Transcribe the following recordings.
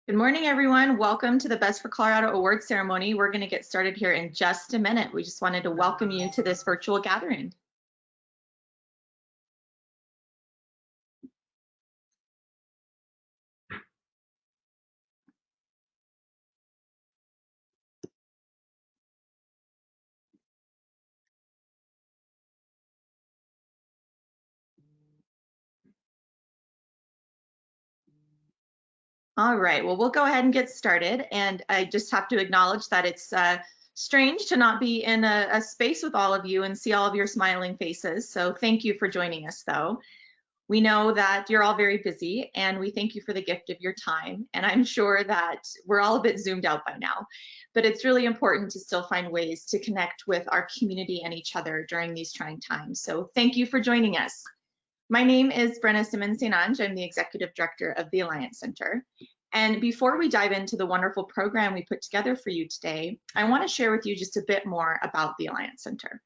Good morning, everyone. Welcome to the Best for Colorado Award ceremony. We're going to get started here in just a minute. We just wanted to welcome you to this virtual gathering. All right, well, we'll go ahead and get started. And I just have to acknowledge that it's strange to not be in a space with all of you and see all of your smiling faces. So thank you for joining us, though. We know that you're all very busy, and we thank you for the gift of your time. And I'm sure that we're all a bit zoomed out by now, but it's really important to still find ways to connect with our community and each other during these trying times. So thank you for joining us. My name is Brenna Simmons-St-Ange. I'm the Executive Director of the Alliance Center. And before we dive into the wonderful program we put together for you today, I want to share with you just a bit more about the Alliance Center.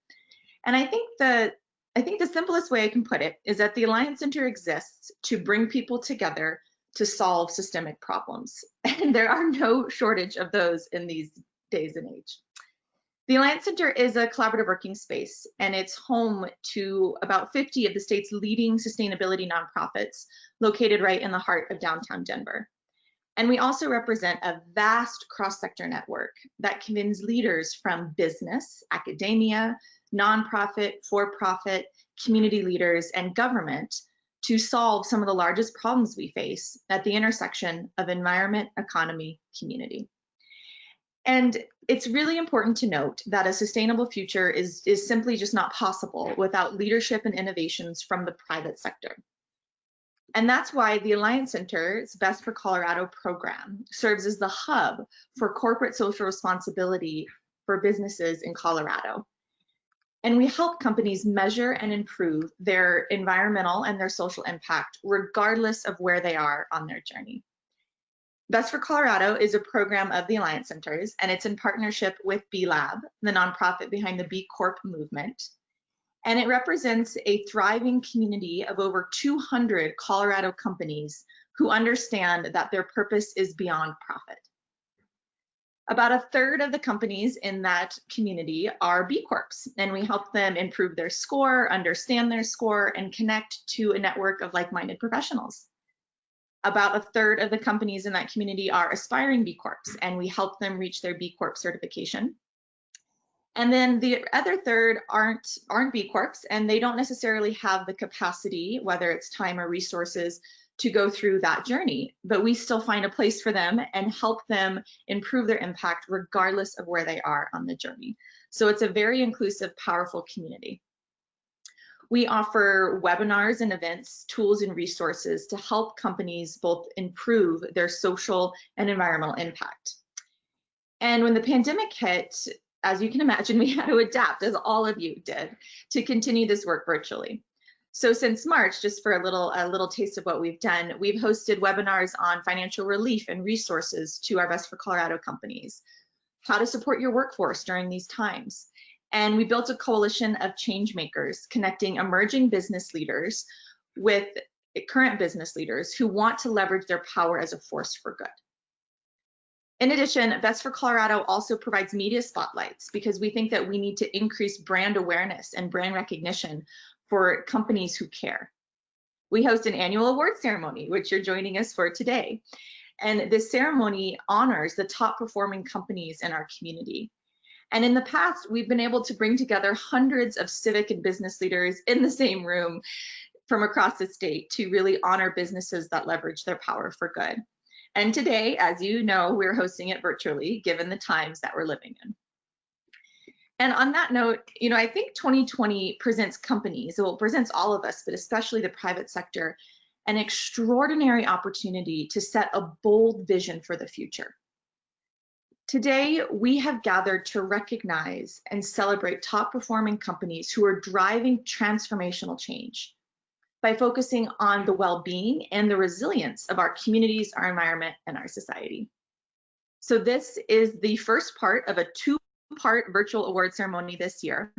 And I think the simplest way I can put it is that the Alliance Center exists to bring people together to solve systemic problems. And there are no shortage of those in these days and age. The Alliance Center is a collaborative working space, and it's home to about 50 of the state's leading sustainability nonprofits located right in the heart of downtown Denver. And we also represent a vast cross-sector network that convenes leaders from business, academia, nonprofit, for-profit, community leaders, and government to solve some of the largest problems we face at the intersection of environment, economy, community. And it's really important to note that a sustainable future is simply just not possible without leadership and innovations from the private sector. And that's why the Alliance Center's Best for Colorado program serves as the hub for corporate social responsibility for businesses in Colorado. And we help companies measure and improve their environmental and their social impact, regardless of where they are on their journey. Best for Colorado is a program of the Alliance Centers, and it's in partnership with B Lab, the nonprofit behind the B Corp movement. And it represents a thriving community of over 200 Colorado companies who understand that their purpose is beyond profit. About a third of the companies in that community are B Corps, and we help them improve their score, understand their score, and connect to a network of like-minded professionals. About a third of the companies in that community are aspiring B Corps, and we help them reach their B Corp certification. And then the other third aren't B Corps, and they don't necessarily have the capacity, whether it's time or resources, to go through that journey. But we still find a place for them and help them improve their impact regardless of where they are on the journey. So it's a very inclusive, powerful community. We offer webinars and events, tools and resources to help companies both improve their social and environmental impact. And when the pandemic hit, as you can imagine, we had to adapt, as all of you did, to continue this work virtually. So since March, just for a little taste of what we've done, we've hosted webinars on financial relief and resources to our Best for Colorado companies, how to support your workforce during these times. And we built a coalition of change makers connecting emerging business leaders with current business leaders who want to leverage their power as a force for good. In addition, Best for Colorado also provides media spotlights because we think that we need to increase brand awareness and brand recognition for companies who care. We host an annual award ceremony, which you're joining us for today. And this ceremony honors the top performing companies in our community. And in the past, we've been able to bring together hundreds of civic and business leaders in the same room from across the state to really honor businesses that leverage their power for good. And today, as you know, we're hosting it virtually, given the times that we're living in. And on that note, I think 2020 presents companies, well, it presents all of us, but especially the private sector, an extraordinary opportunity to set a bold vision for the future. Today, we have gathered to recognize and celebrate top performing companies who are driving transformational change by focusing on the well-being and the resilience of our communities, our environment, and our society. So this is the first part of a two-part virtual award ceremony this year,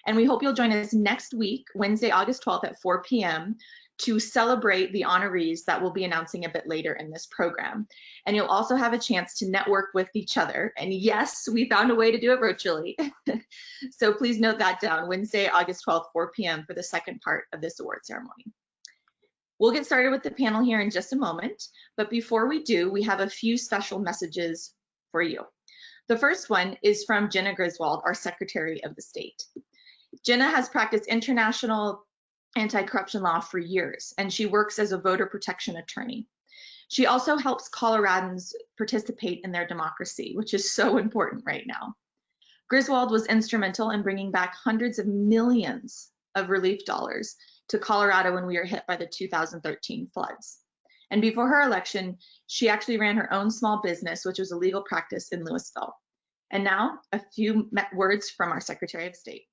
and we hope you'll join us next week, Wednesday, August 12th at 4 p.m. to celebrate the honorees that we'll be announcing a bit later in this program. And you'll also have a chance to network with each other. And yes, we found a way to do it virtually. So please note that down, Wednesday, August 12th, 4 p.m. for the second part of this award ceremony. We'll get started with the panel here in just a moment, but before we do, we have a few special messages for you. The first one is from Jenna Griswold, our Secretary of the State. Jenna has practiced international anti-corruption law for years, and she works as a voter protection attorney. She also helps Coloradans participate in their democracy, which is so important right now. Griswold was instrumental in bringing back hundreds of millions of relief dollars to Colorado when we were hit by the 2013 floods. And before her election, she actually ran her own small business, which was a legal practice in Louisville. And now, a few words from our Secretary of State.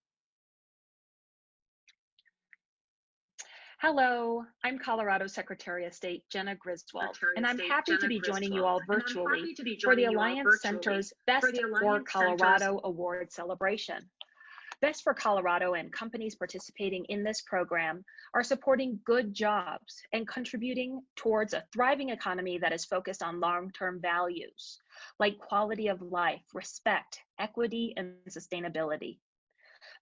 Hello, I'm Colorado Secretary of State Jenna Griswold, and I'm happy to be joining you all virtually for the Alliance Center's Best for Colorado Award celebration. Best for Colorado and companies participating in this program are supporting good jobs and contributing towards a thriving economy that is focused on long-term values like quality of life, respect, equity, and sustainability.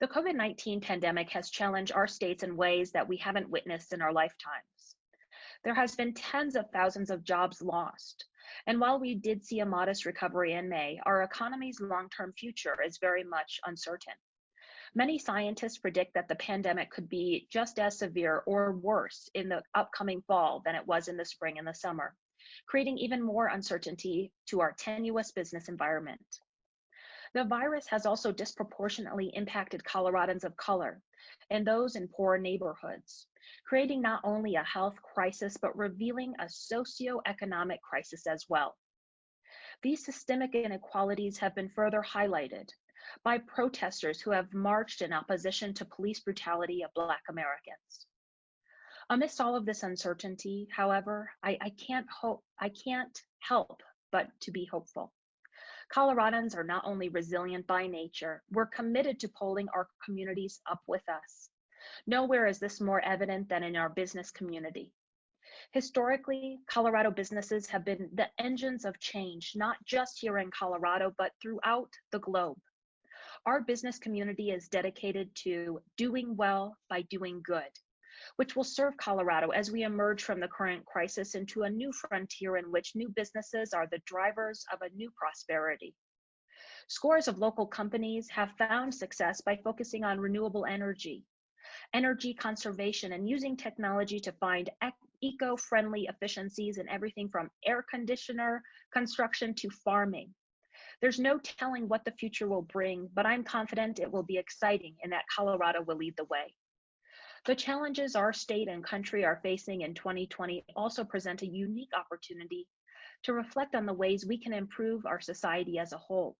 The COVID-19 pandemic has challenged our states in ways that we haven't witnessed in our lifetimes. There has been tens of thousands of jobs lost. And while we did see a modest recovery in May, our economy's long-term future is very much uncertain. Many scientists predict that the pandemic could be just as severe or worse in the upcoming fall than it was in the spring and the summer, creating even more uncertainty to our tenuous business environment. The virus has also disproportionately impacted Coloradans of color and those in poor neighborhoods, creating not only a health crisis, but revealing a socioeconomic crisis as well. These systemic inequalities have been further highlighted by protesters who have marched in opposition to police brutality of Black Americans. Amidst all of this uncertainty, however, I can't help but to be hopeful. Coloradans are not only resilient by nature, we're committed to pulling our communities up with us. Nowhere is this more evident than in our business community. Historically, Colorado businesses have been the engines of change, not just here in Colorado, but throughout the globe. Our business community is dedicated to doing well by doing good, which will serve Colorado as we emerge from the current crisis into a new frontier in which new businesses are the drivers of a new prosperity. Scores of local companies have found success by focusing on renewable energy conservation, and using technology to find eco-friendly efficiencies in everything from air conditioner construction to farming. There's no telling what the future will bring, but I'm confident it will be exciting and that Colorado will lead the way. The challenges our state and country are facing in 2020 also present a unique opportunity to reflect on the ways we can improve our society as a whole.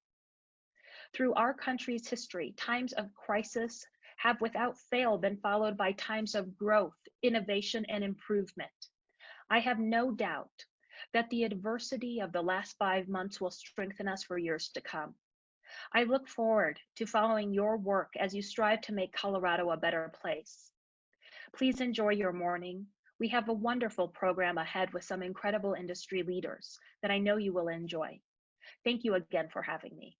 Through our country's history, times of crisis have without fail been followed by times of growth, innovation, and improvement. I have no doubt that the adversity of the last 5 months will strengthen us for years to come. I look forward to following your work as you strive to make Colorado a better place. Please enjoy your morning. We have a wonderful program ahead with some incredible industry leaders that I know you will enjoy. Thank you again for having me.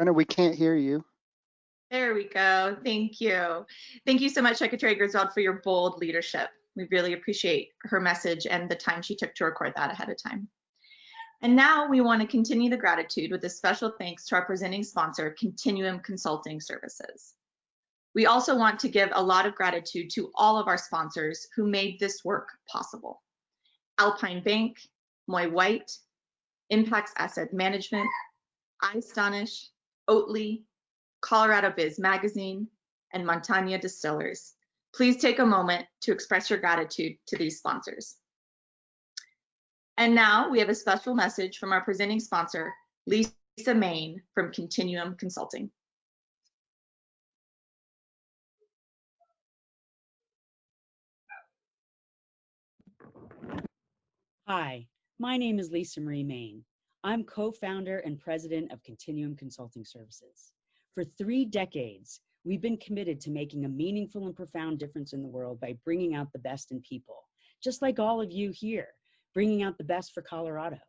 We can't hear you. There we go. Thank you. Thank you so much, Secretary Griswold, for your bold leadership. We really appreciate her message and the time she took to record that ahead of time. And now we want to continue the gratitude with a special thanks to our presenting sponsor, Continuum Consulting Services. We also want to give a lot of gratitude to all of our sponsors who made this work possible. Alpine Bank, Moy White, Impacts Asset Management, Istonish, Oatly, Colorado Biz Magazine, and Montana Distillers. Please take a moment to express your gratitude to these sponsors. And now we have a special message from our presenting sponsor, Lisa Main from Continuum Consulting. Hi, my name is Lisa Marie Main. I'm co-founder and president of Continuum Consulting Services. For 3 decades, we've been committed to making a meaningful and profound difference in the world by bringing out the best in people, just like all of you here, bringing out the best for Colorado.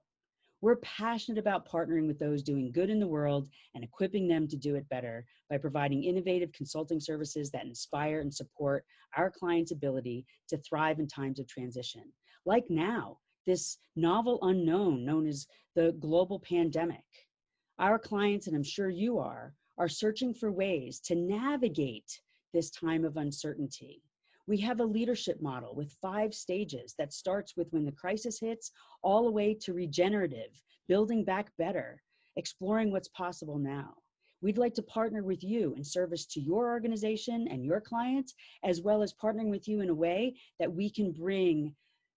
We're passionate about partnering with those doing good in the world and equipping them to do it better by providing innovative consulting services that inspire and support our clients' ability to thrive in times of transition. Like now, this novel unknown known as the global pandemic. Our clients, and I'm sure you are searching for ways to navigate this time of uncertainty. We have a leadership model with 5 stages that starts with when the crisis hits, all the way to regenerative, building back better, exploring what's possible now. We'd like to partner with you in service to your organization and your clients, as well as partnering with you in a way that we can bring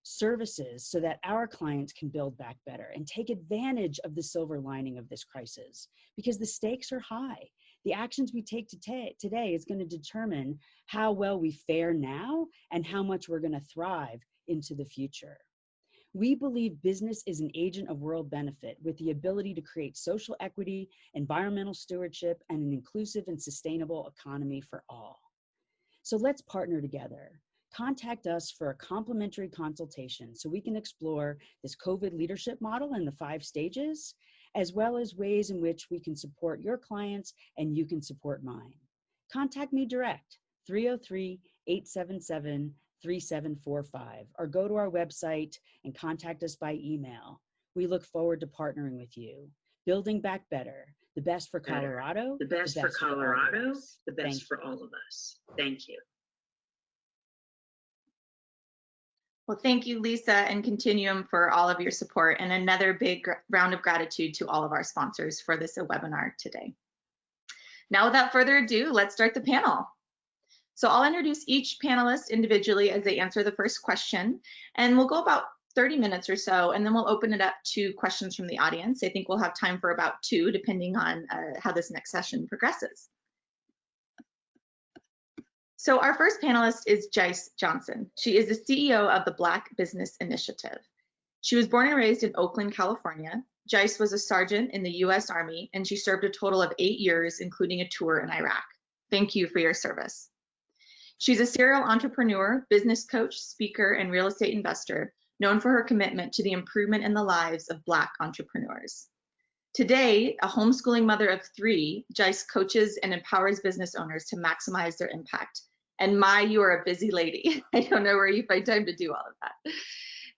services so that our clients can build back better and take advantage of the silver lining of this crisis, because the stakes are high. The actions we take today is going to determine how well we fare now and how much we're going to thrive into the future. We believe business is an agent of world benefit with the ability to create social equity, environmental stewardship, and an inclusive and sustainable economy for all. So let's partner together. Contact us for a complimentary consultation so we can explore this COVID leadership model and the 5 stages, as well as ways in which we can support your clients and you can support mine. Contact me direct, 303-877-3745, or go to our website and contact us by email. We look forward to partnering with you. Building back better, the best for Colorado, the best for Colorado, the best for all of us. Thank you. Well, thank you, Lisa and Continuum, for all of your support, and another big round of gratitude to all of our sponsors for this webinar today. Now, without further ado, let's start the panel. So I'll introduce each panelist individually as they answer the first question, and we'll go about 30 minutes or so, and then we'll open it up to questions from the audience. I think we'll have time for about 2, depending on how this next session progresses. So our first panelist is Jice Johnson. She is the CEO of the Black Business Initiative. She was born and raised in Oakland, California. Jice was a sergeant in the U.S. Army, and she served a total of 8 years, including a tour in Iraq. Thank you for your service. She's a serial entrepreneur, business coach, speaker, and real estate investor, known for her commitment to the improvement in the lives of Black entrepreneurs. Today, a homeschooling mother of 3, Jice coaches and empowers business owners to maximize their impact. And you are a busy lady. I don't know where you find time to do all of that.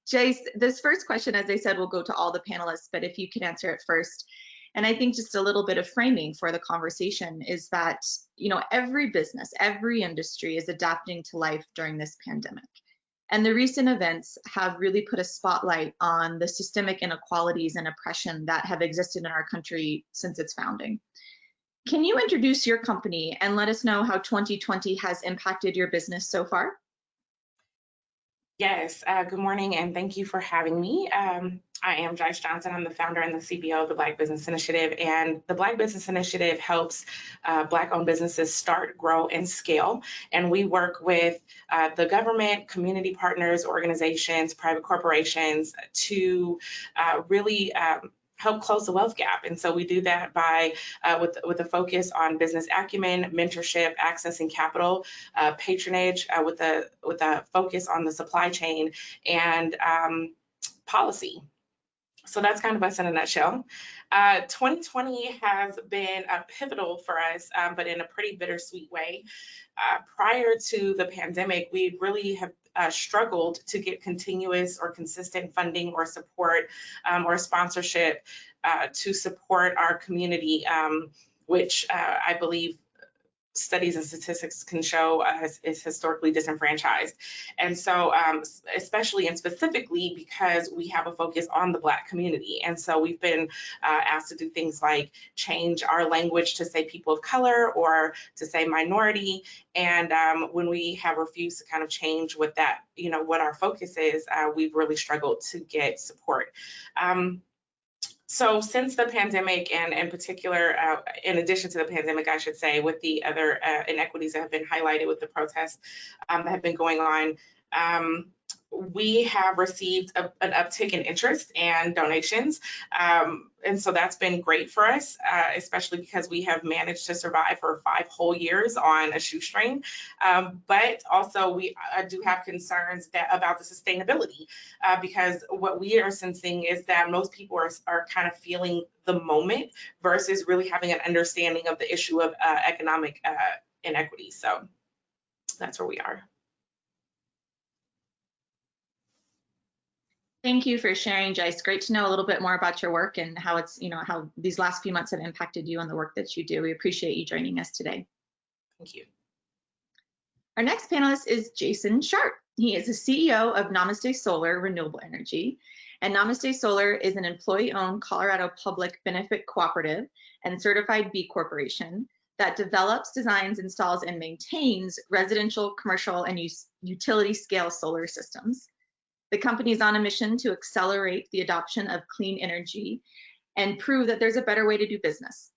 Jice, this first question, as I said, will go to all the panelists, but if you can answer it first. And I think just a little bit of framing for the conversation is that, every business, every industry is adapting to life during this pandemic. And the recent events have really put a spotlight on the systemic inequalities and oppression that have existed in our country since its founding. Can you introduce your company and let us know how 2020 has impacted your business so far? Yes, good morning, and thank you for having me. I am Jice Johnson. I'm the founder and the CBO of the Black Business Initiative, and the Black Business Initiative helps Black-owned businesses start, grow, and scale. And we work with the government, community partners, organizations, private corporations to really help close the wealth gap. And so we do that by with a focus on business acumen, mentorship, accessing capital, patronage, with a focus on the supply chain and policy. So that's kind of us in a nutshell. 2020 has been pivotal for us, but in a pretty bittersweet way. Prior to the pandemic, we really have struggled to get continuous or consistent funding or support or sponsorship to support our community, which I believe studies and statistics can show is historically disenfranchised. And so especially and specifically because we have a focus on the Black community. And so we've been asked to do things like change our language to say people of color or to say minority. And when we have refused to kind of change what that, what our focus is, we've really struggled to get support. So since the pandemic, and in particular, in addition to the pandemic, I should say, with the other inequities that have been highlighted with the protests that have been going on, we have received an uptick in interest and donations. And so that's been great for us, especially because we have managed to survive for 5 whole years on a shoestring. But also we do have concerns about the sustainability, because what we are sensing is that most people are kind of feeling the moment versus really having an understanding of the issue of economic inequity. So that's where we are. Thank you for sharing, Jice. Great to know a little bit more about your work and how it's, how these last few months have impacted you and the work that you do. We appreciate you joining us today. Thank you. Our next panelist is Jason Sharpe. He is the CEO of Namasté Solar Renewable Energy. And Namasté Solar is an employee-owned Colorado public benefit cooperative and certified B Corporation that develops, designs, installs, and maintains residential, commercial, and utility scale solar systems. The company is on a mission to accelerate the adoption of clean energy and prove that there's a better way to do business.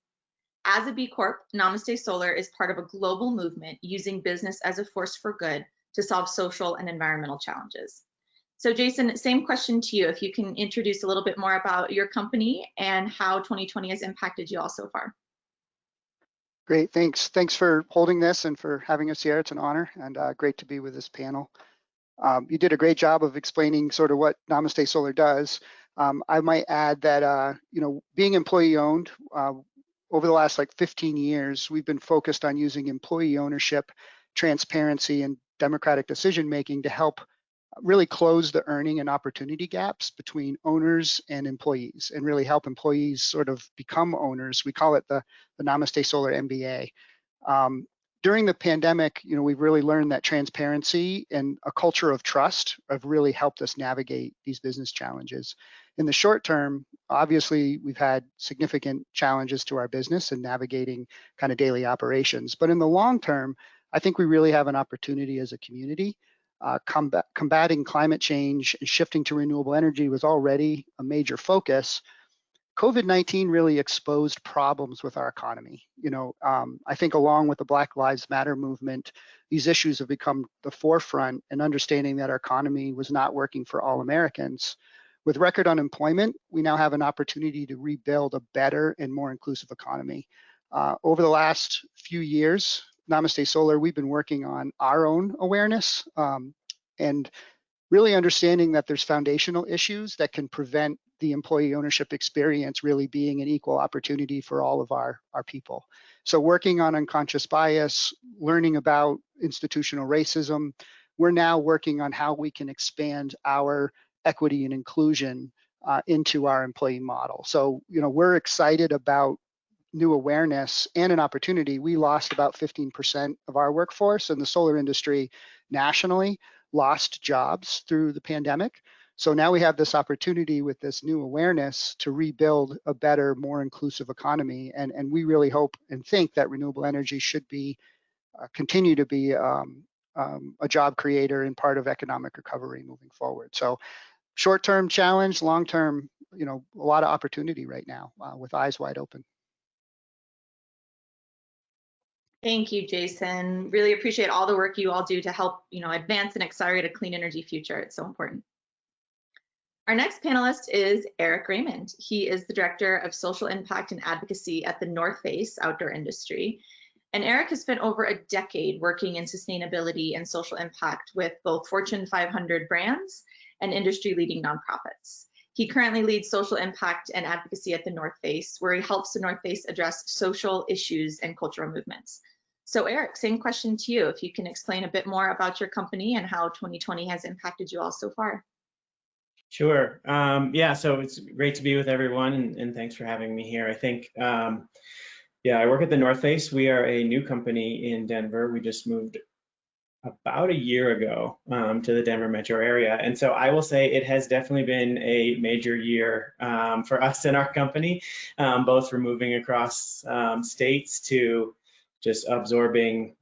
As a B Corp, Namasté Solar is part of a global movement using business as a force for good to solve social and environmental challenges. So Jason, same question to you. If you can introduce a little bit more about your company and how 2020 has impacted you all so far. Great, thanks. Thanks for holding this and for having us here. It's an honor and great to be with this panel. You did a great job of explaining sort of what Namasté Solar does. I might add that, being employee owned, over the last 15 years, we've been focused on using employee ownership, transparency, and democratic decision-making to help really close the earning and opportunity gaps between owners and employees and really help employees sort of become owners. We call it the Namasté Solar MBA. During the pandemic, we've really learned that transparency and a culture of trust have really helped us navigate these business challenges. In the short term, obviously, we've had significant challenges to our business and navigating kind of daily operations. But in the long term, I think we really have an opportunity as a community. Combating climate change and shifting to renewable energy was already a major focus. COVID-19 really exposed problems with our economy. I think along with the Black Lives Matter movement, these issues have become the forefront in understanding that our economy was not working for all Americans. With record unemployment, we now have an opportunity to rebuild a better and more inclusive economy. Over the last few years, Namasté Solar, we've been working on our own awareness and really understanding that there's foundational issues that can prevent the employee ownership experience really being an equal opportunity for all of our people. So working on unconscious bias, learning about institutional racism, we're now working on how we can expand our equity and inclusion into our employee model. So, we're excited about new awareness and an opportunity. We lost about 15% of our workforce, and the solar industry nationally lost jobs through the pandemic. So now we have this opportunity with this new awareness to rebuild a better, more inclusive economy. And we really hope and think that renewable energy should be continue to be a job creator and part of economic recovery moving forward. So short-term challenge, long-term, a lot of opportunity right now with eyes wide open. Thank you, Jason. Really appreciate all the work you all do to help, advance and accelerate a clean energy future. It's so important. Our next panelist is Eric Raymond. He is the Director of Social Impact and Advocacy at the North Face outdoor industry. And Eric has spent over a decade working in sustainability and social impact with both Fortune 500 brands and industry-leading nonprofits. He currently leads social impact and advocacy at the North Face, where he helps the North Face address social issues and cultural movements. So Eric, same question to you. If you can explain a bit more about your company and how 2020 has impacted you all so far. Sure. Yeah, so it's great to be with everyone, and thanks for having me here. I think, I work at the North Face. We are a new company in Denver. We just moved about a year ago to the Denver metro area. And so I will say it has definitely been a major year for us in our company, both from moving across states to just absorbing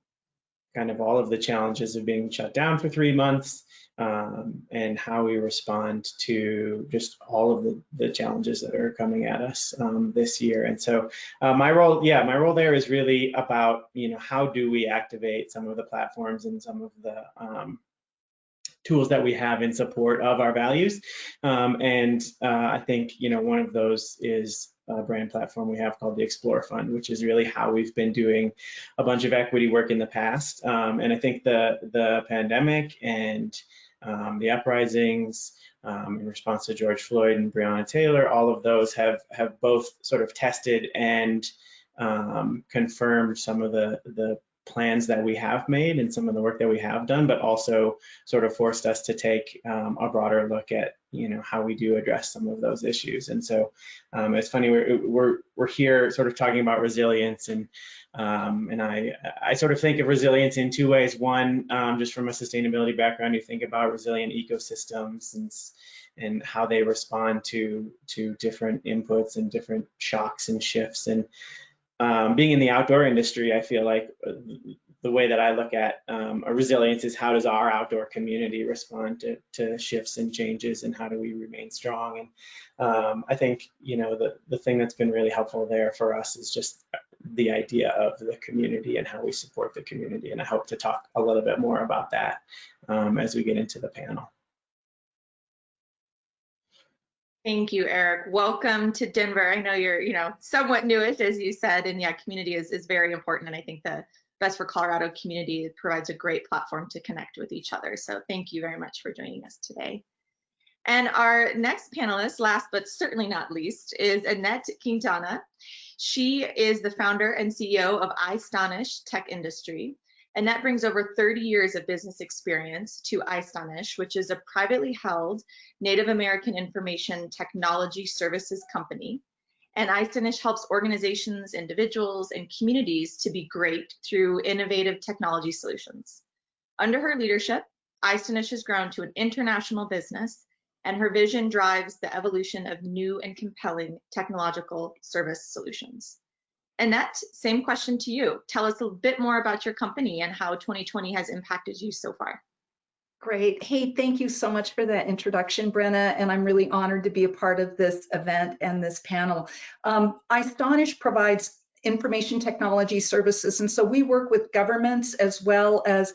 kind of all of the challenges of being shut down for 3 months, and how we respond to just all of the challenges that are coming at us this year. And so my role there is really about, how do we activate some of the platforms and some of the tools that we have in support of our values. I think, one of those is a brand platform we have called the Explore Fund, which is really how we've been doing a bunch of equity work in the past. And I think the pandemic and the uprisings in response to George Floyd and Breonna Taylor, all of those have both sort of tested and confirmed some of the plans that we have made and some of the work that we have done, but also sort of forced us to take a broader look at how we do address some of those issues. And so it's funny, we're here sort of talking about resilience, and I sort of think of resilience in two ways. One, just from a sustainability background, you think about resilient ecosystems and how they respond to different inputs and different shocks and shifts. And being in the outdoor industry, I feel like the way that I look at a resilience is how does our outdoor community respond to shifts and changes, and how do we remain strong? And I think, the thing that's been really helpful there for us is just the idea of the community and how we support the community. And I hope to talk a little bit more about that as we get into the panel. Thank you, Eric. Welcome to Denver. I know you're, somewhat newish, as you said, and yeah, community is very important. And I think the Best for Colorado community provides a great platform to connect with each other. So thank you very much for joining us today. And our next panelist, last but certainly not least, is Annette Quintana. She is the founder and CEO of Istonish Tech Industry. Annette brings over 30 years of business experience to Istonish, which is a privately held Native American information technology services company. And Istonish helps organizations, individuals, and communities to be great through innovative technology solutions. Under her leadership, Istonish has grown to an international business, and her vision drives the evolution of new and compelling technological service solutions. Annette, same question to you. Tell us a bit more about your company and how 2020 has impacted you so far. Great. Hey, thank you so much for that introduction, Brenna, and I'm really honored to be a part of this event and this panel. Istonish provides information technology services, and so we work with governments as well as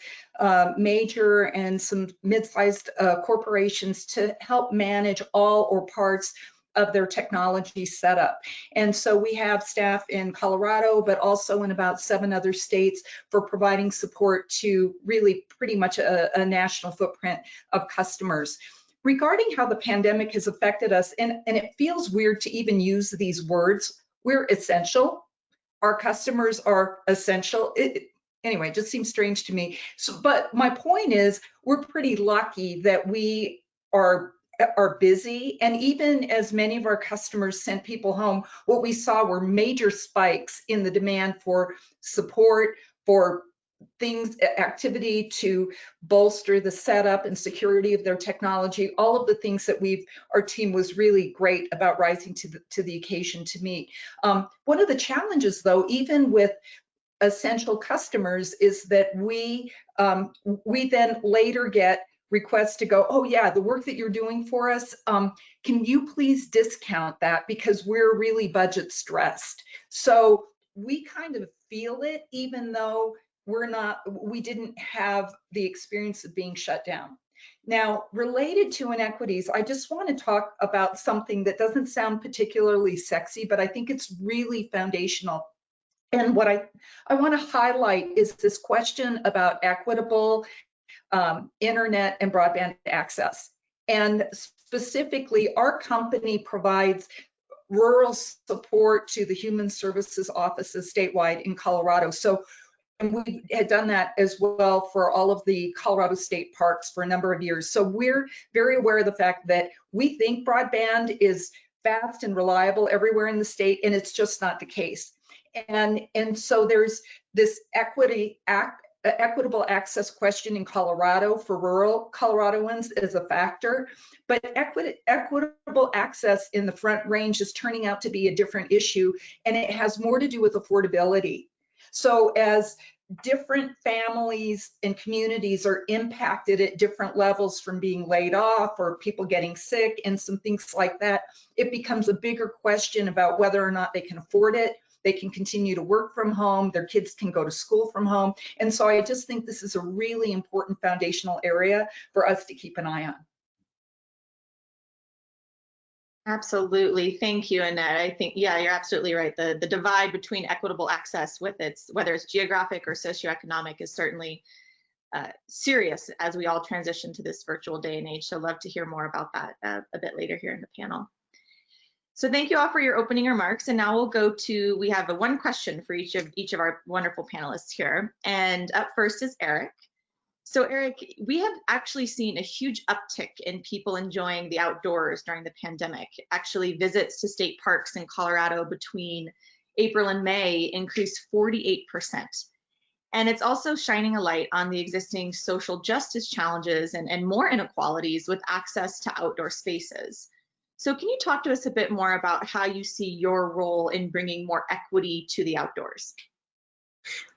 major and some mid-sized corporations to help manage all or parts of their technology setup. And so we have staff in Colorado, but also in about 7 other states for providing support to really pretty much a national footprint of customers. Regarding how the pandemic has affected us, and it feels weird to even use these words, we're essential. Our customers are essential. Anyway, it just seems strange to me. So, but my point is, we're pretty lucky that we are busy, and even as many of our customers sent people home, what we saw were major spikes in the demand for support, for things, activity to bolster the setup and security of their technology, all of the things that our team was really great about rising to the occasion to meet. One of the challenges, though, even with essential customers, is that we then later get requests to go, oh yeah, the work that you're doing for us, can you please discount that because we're really budget stressed. So we kind of feel it, even though we didn't have the experience of being shut down. Now, related to inequities, I just want to talk about something that doesn't sound particularly sexy, but I think it's really foundational. And what I want to highlight is this question about equitable internet and broadband access. And specifically, our company provides rural support to the human services offices statewide in Colorado. So, and we had done that as well for all of the Colorado state parks for a number of years. So we're very aware of the fact that we think broadband is fast and reliable everywhere in the state, and it's just not the case. And so there's this equitable access question in Colorado for rural Coloradoans is a factor, but equitable access in the Front Range is turning out to be a different issue, and it has more to do with affordability. So as different families and communities are impacted at different levels from being laid off or people getting sick and some things like that, it becomes a bigger question about whether or not they can afford it. they can continue to work from home, their kids can go to school from home. And so I just think this is a really important foundational area for us to keep an eye on. Absolutely. Thank you, Annette. I think, yeah, you're absolutely right. The divide between equitable access with its, whether it's geographic or socioeconomic, is certainly serious as we all transition to this virtual day and age. So love to hear more about that a bit later here in the panel. So thank you all for your opening remarks. And now we'll go to, we have one question for each of our wonderful panelists here. And up first is Eric. So Eric, we have actually seen a huge uptick in people enjoying the outdoors during the pandemic. Actually, visits to state parks in Colorado between April and May increased 48%. And it's also shining a light on the existing social justice challenges and more inequalities with access to outdoor spaces. So can you talk to us a bit more about how you see your role in bringing more equity to the outdoors?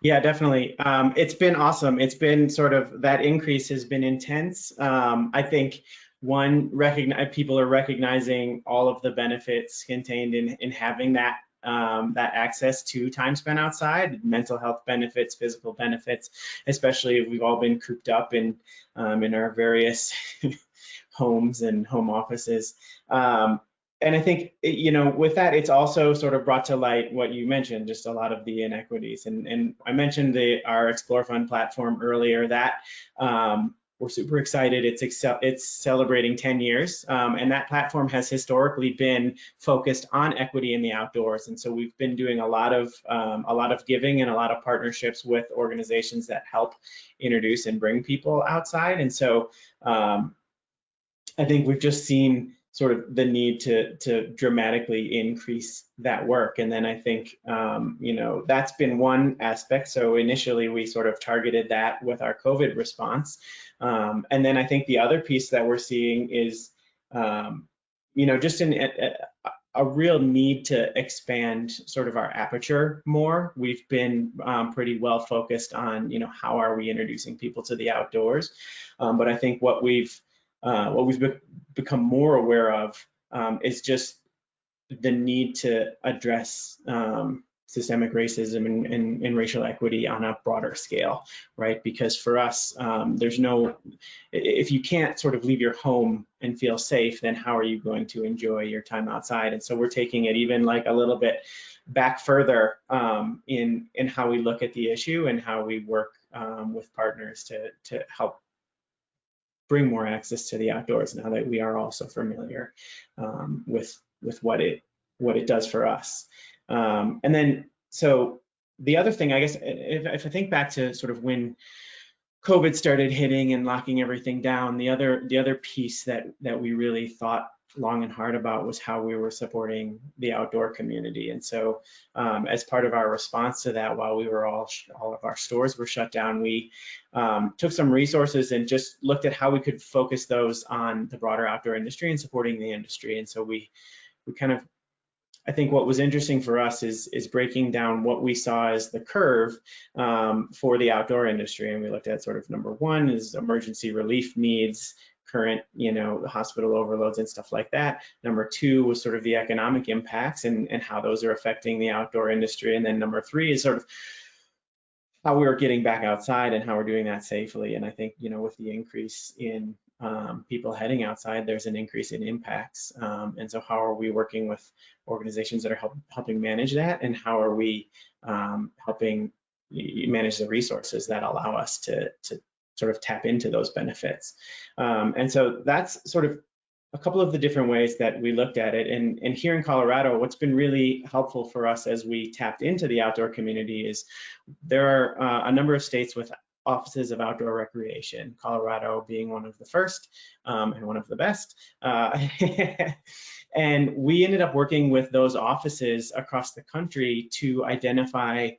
Yeah, definitely. It's been awesome. It's been sort of, that increase has been intense. I think people are recognizing all of the benefits contained in having that access to time spent outside, mental health benefits, physical benefits, especially if we've all been cooped up in our various homes and home offices. And I think, with that, it's also sort of brought to light what you mentioned, just a lot of the inequities. And I mentioned our Explore Fund platform earlier. That we're super excited. It's celebrating 10 years, and that platform has historically been focused on equity in the outdoors. And so we've been doing a lot of giving and a lot of partnerships with organizations that help introduce and bring people outside. And so I think we've just seen sort of the need to dramatically increase that work. And then I think, that's been one aspect. So initially we sort of targeted that with our COVID response. And then I think the other piece that we're seeing is, just a real need to expand sort of our aperture more. We've been pretty well focused on, how are we introducing people to the outdoors? But I think what we've become more aware of is just the need to address systemic racism and racial equity on a broader scale, right? Because for us, if you can't sort of leave your home and feel safe, then how are you going to enjoy your time outside? And so we're taking it even like a little bit back further in how we look at the issue and how we work with partners to help bring more access to the outdoors now that we are also familiar with what it does for us. And then, so the other thing, I guess, if I think back to sort of when COVID started hitting and locking everything down, the other piece that we really thought long and hard about was how we were supporting the outdoor community. And so as part of our response to that, while we were all of our stores were shut down, we took some resources and just looked at how we could focus those on the broader outdoor industry and supporting the industry. And so we kind of, I think what was interesting for us is breaking down what we saw as the curve for the outdoor industry. And we looked at sort of number one is emergency relief needs, current, hospital overloads and stuff like that. Number two was sort of the economic impacts and how those are affecting the outdoor industry. And then number three is sort of how we are getting back outside and how we're doing that safely. And I think, with the increase in people heading outside, there's an increase in impacts. And so how are we working with organizations that are helping manage that? And how are we helping manage the resources that allow us to sort of tap into those benefits? And so that's sort of a couple of the different ways that we looked at it. And here in Colorado, what's been really helpful for us as we tapped into the outdoor community is there are a number of states with offices of outdoor recreation, Colorado being one of the first and one of the best. And we ended up working with those offices across the country to identify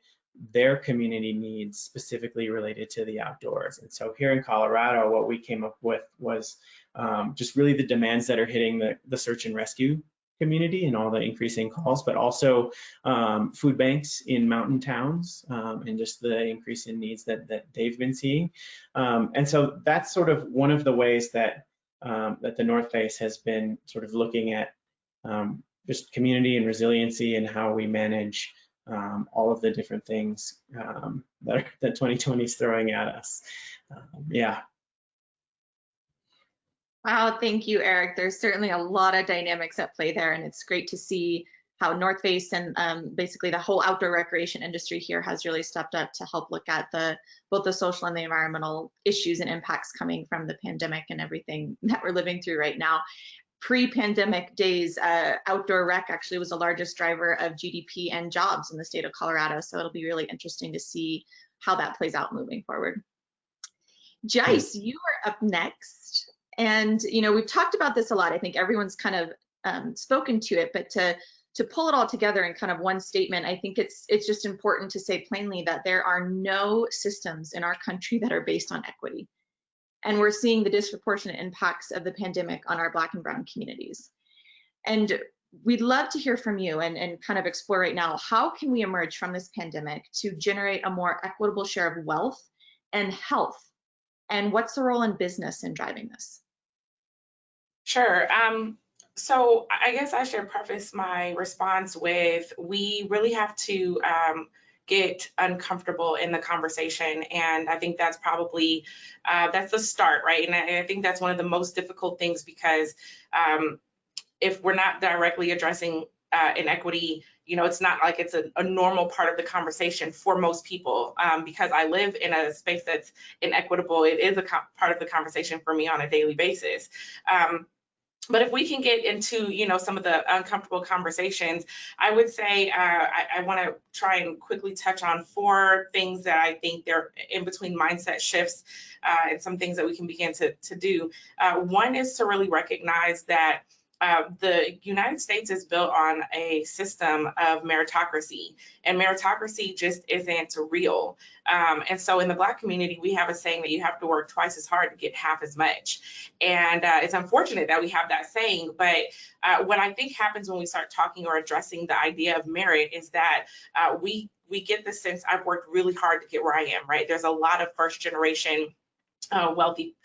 their community needs specifically related to the outdoors. And so here in Colorado, what we came up with was just really the demands that are hitting the search and rescue community and all the increasing calls, but also food banks in mountain towns and just the increase in needs that they've been seeing. And so that's sort of one of the ways that the North Face has been sort of looking at just community and resiliency and how we manage all of the different things that 2020 is throwing at us. Yeah. Wow, thank you, Eric. There's certainly a lot of dynamics at play there, and it's great to see how North Face and basically the whole outdoor recreation industry here has really stepped up to help look at both the social and the environmental issues and impacts coming from the pandemic and everything that we're living through right now. Pre-pandemic days, outdoor rec actually was the largest driver of GDP and jobs in the state of Colorado. So it'll be really interesting to see how that plays out moving forward. Jice, you are up next. And, you know, we've talked about this a lot. I think everyone's kind of spoken to it, but to pull it all together in kind of one statement, I think it's just important to say plainly that there are no systems in our country that are based on equity. And we're seeing the disproportionate impacts of the pandemic on our Black and Brown communities. And we'd love to hear from you and kind of explore right now, how can we emerge from this pandemic to generate a more equitable share of wealth and health? And what's the role in business in driving this? Sure. So I guess I should preface my response with, we really have to get uncomfortable in the conversation. And I think that's probably, that's the start, right? And I think that's one of the most difficult things, because if we're not directly addressing inequity, you know, it's not like it's a normal part of the conversation for most people. Because I live in a space that's inequitable, it is a part of the conversation for me on a daily basis. But if we can get into, you know, some of the uncomfortable conversations, I would say I want to try and quickly touch on 4 things that I think they're in between mindset shifts and some things that we can begin to do. One is to really recognize that the United States is built on a system of meritocracy, and meritocracy just isn't real. And so in the Black community, we have a saying that you have to work twice as hard to get half as much. And it's unfortunate that we have that saying, but what I think happens when we start talking or addressing the idea of merit is that we get the sense, I've worked really hard to get where I am, right? There's a lot of first generation wealthy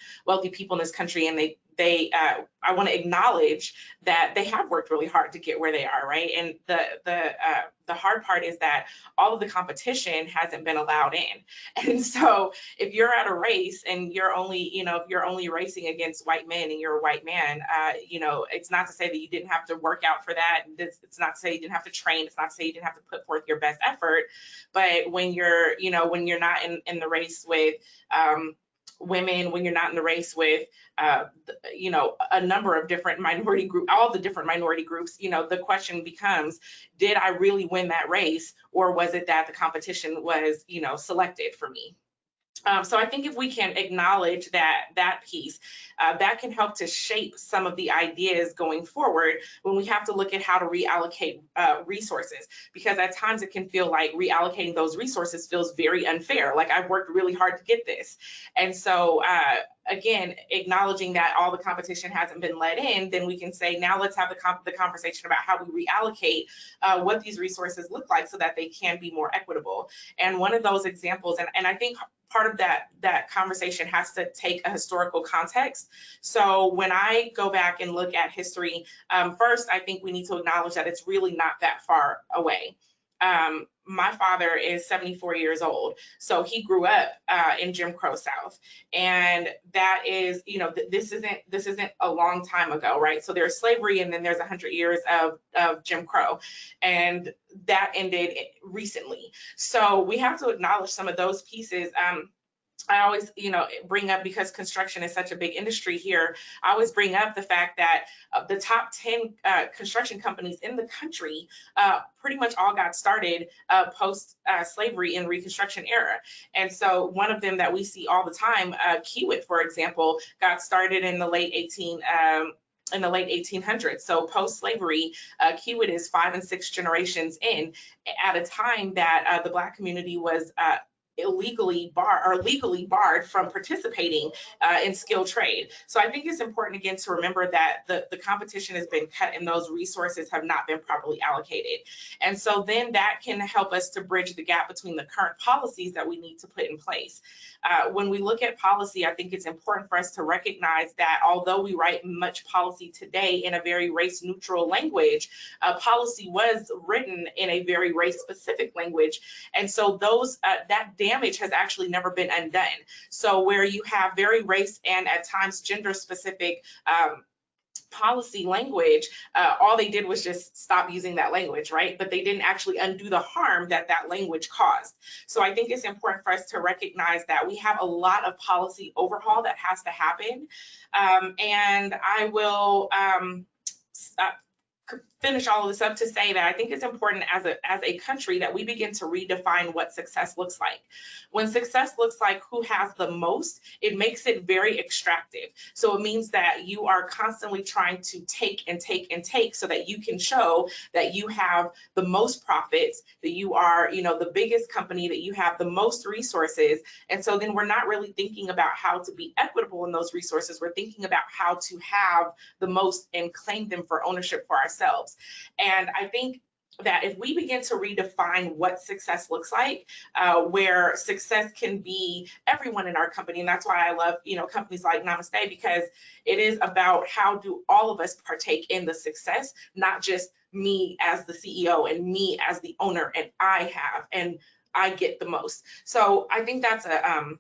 people in this country, and I want to acknowledge that they have worked really hard to get where they are, right? And the hard part is that all of the competition hasn't been allowed in. And so if you're at a race and you're only, you know, if you're only racing against white men and you're a white man, you know, it's not to say that you didn't have to work out for that. It's not to say you didn't have to train. It's not to say you didn't have to put forth your best effort. But when you're, you know, when you're not in the race with women, when you're not in the race with, you know, a number of different minority groups, all the different minority groups, you know, the question becomes, did I really win that race, or was it that the competition was, you know, selected for me? So I think if we can acknowledge that piece, that can help to shape some of the ideas going forward when we have to look at how to reallocate resources, because at times it can feel like reallocating those resources feels very unfair. Like, I've worked really hard to get this. And so again, acknowledging that all the competition hasn't been let in, then we can say, now let's have the conversation about how we reallocate what these resources look like so that they can be more equitable. And one of those examples, and I think part of that conversation has to take a historical context. So when I go back and look at history, first, I think we need to acknowledge that it's really not that far away. My father is 74 years old, so he grew up in Jim Crow South, and that is, you know, this isn't a long time ago, right? So there's slavery, and then there's 100 years of Jim Crow, and that ended recently. So we have to acknowledge some of those pieces. I always, you know, bring up, because construction is such a big industry here, I always bring up the fact that the top 10 construction companies in the country pretty much all got started post slavery and Reconstruction era. And so one of them that we see all the time, Kiewit, for example, got started in the late 1800s. So post-slavery, Kiewit is 5 and 6 generations in, at a time that the Black community was legally barred from participating in skilled trade. So I think it's important again to remember that the competition has been cut and those resources have not been properly allocated. And so then that can help us to bridge the gap between the current policies that we need to put in place. When we look at policy, I think it's important for us to recognize that although we write much policy today in a very race neutral language, policy was written in a very race specific language. And so those that damage has actually never been undone. So where you have very race and at times gender specific policy language, all they did was just stop using that language, right? But they didn't actually undo the harm that that language caused. So I think it's important for us to recognize that we have a lot of policy overhaul that has to happen. And I will finish all of this up to say that I think it's important as a country that we begin to redefine what success looks like. When success looks like who has the most, it makes it very extractive. So it means that you are constantly trying to take and take and take so that you can show that you have the most profits, that you are, the biggest company, that you have the most resources. And so then we're not really thinking about how to be equitable in those resources. We're thinking about how to have the most and claim them for ownership for ourselves. And I think that if we begin to redefine what success looks like, where success can be everyone in our company, and that's why I love, companies like Namasté, because it is about how do all of us partake in the success, not just me as the CEO and me as the owner and I get the most. So I think that's a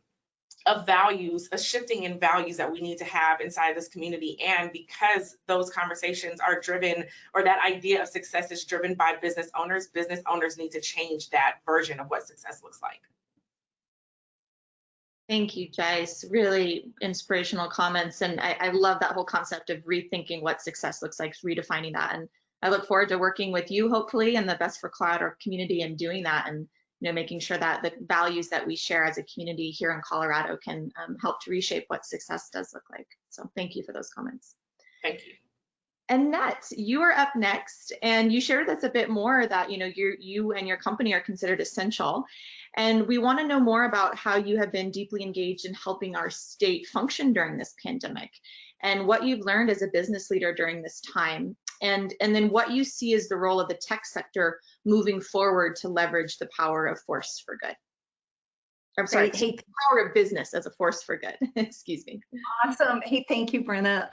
shifting in values that we need to have inside this community. And because those conversations are driven, or that idea of success is driven by business owners need to change that version of what success looks like. Thank you, Jice. Really inspirational comments. And I love that whole concept of rethinking what success looks like, redefining that. And I look forward to working with you, hopefully, in the Best for Colorado community and doing that, and making sure that the values that we share as a community here in Colorado can help to reshape what success does look like. So thank you for those comments. Thank you. Annette, you are up next, and you shared with us a bit more that you and your company are considered essential, and we want to know more about how you have been deeply engaged in helping our state function during this pandemic, and what you've learned as a business leader during this time, and then what you see as the role of the tech sector moving forward to leverage the power of force for good. I'm sorry, the power of business as a force for good. Excuse me. Awesome. Hey, thank you, Brenna.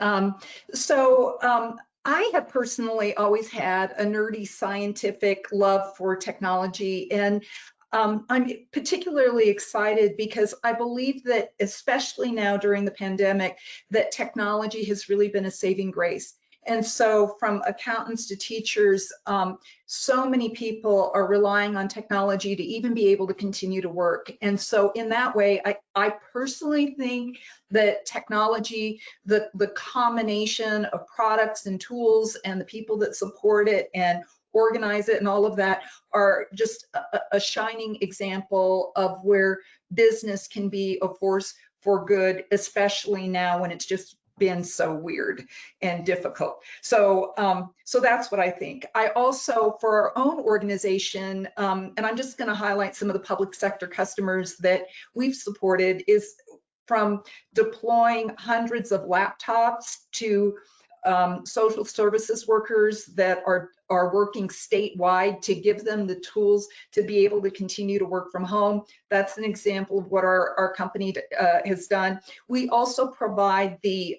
I have personally always had a nerdy scientific love for technology, and I'm particularly excited because I believe that, especially now during the pandemic, that technology has really been a saving grace. And so from accountants to teachers, so many people are relying on technology to even be able to continue to work. And so in that way, I personally think that technology, the combination of products and tools and the people that support it and organize it and all of that are just a shining example of where business can be a force for good, especially now when it's just been so weird and difficult. So that's what I think. I also, for our own organization, and I'm just going to highlight some of the public sector customers that we've supported, is from deploying hundreds of laptops to social services workers that are working statewide to give them the tools to be able to continue to work from home. That's an example of what our company has done. We also provide the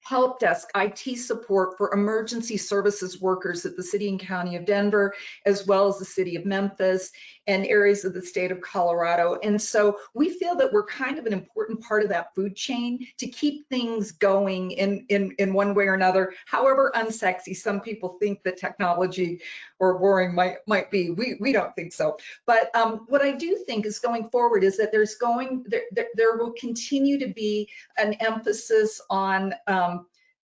help desk IT support for emergency services workers at the city and county of Denver, as well as the city of Memphis and areas of the state of Colorado. And so we feel that we're kind of an important part of that food chain to keep things going in one way or another, however unsexy some people think that technology or boring might be. We don't think so. But what I do think is going forward is that there will continue to be an emphasis on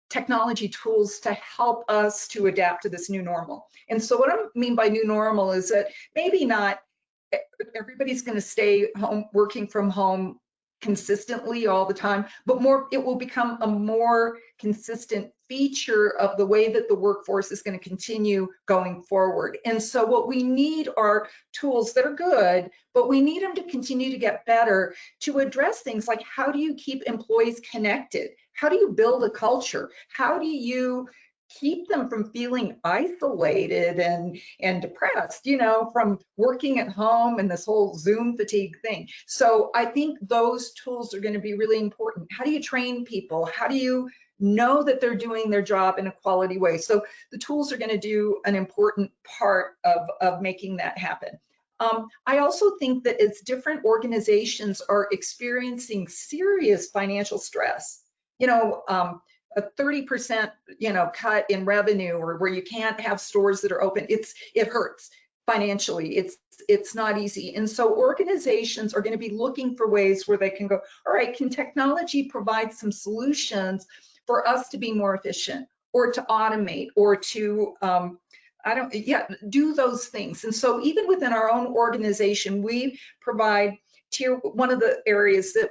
technology tools to help us to adapt to this new normal. And so what I mean by new normal is that maybe not everybody's going to stay home, working from home consistently all the time, but it will become a more consistent feature of the way that the workforce is going to continue going forward. And so what we need are tools that are good, but we need them to continue to get better to address things like, how do you keep employees connected? How do you build a culture? How do you keep them from feeling isolated and depressed, from working at home and this whole Zoom fatigue thing? So I think those tools are going to be really important. How do you train people? How do you know that they're doing their job in a quality way? So the tools are going to do an important part of making that happen. I also think that as different organizations are experiencing serious financial stress, a 30%, cut in revenue, or where you can't have stores that are open, it hurts financially. It's not easy. And so organizations are going to be looking for ways where they can go, all right, can technology provide some solutions for us to be more efficient, or to automate, or to do those things? And so even within our own organization, we provide one of the areas that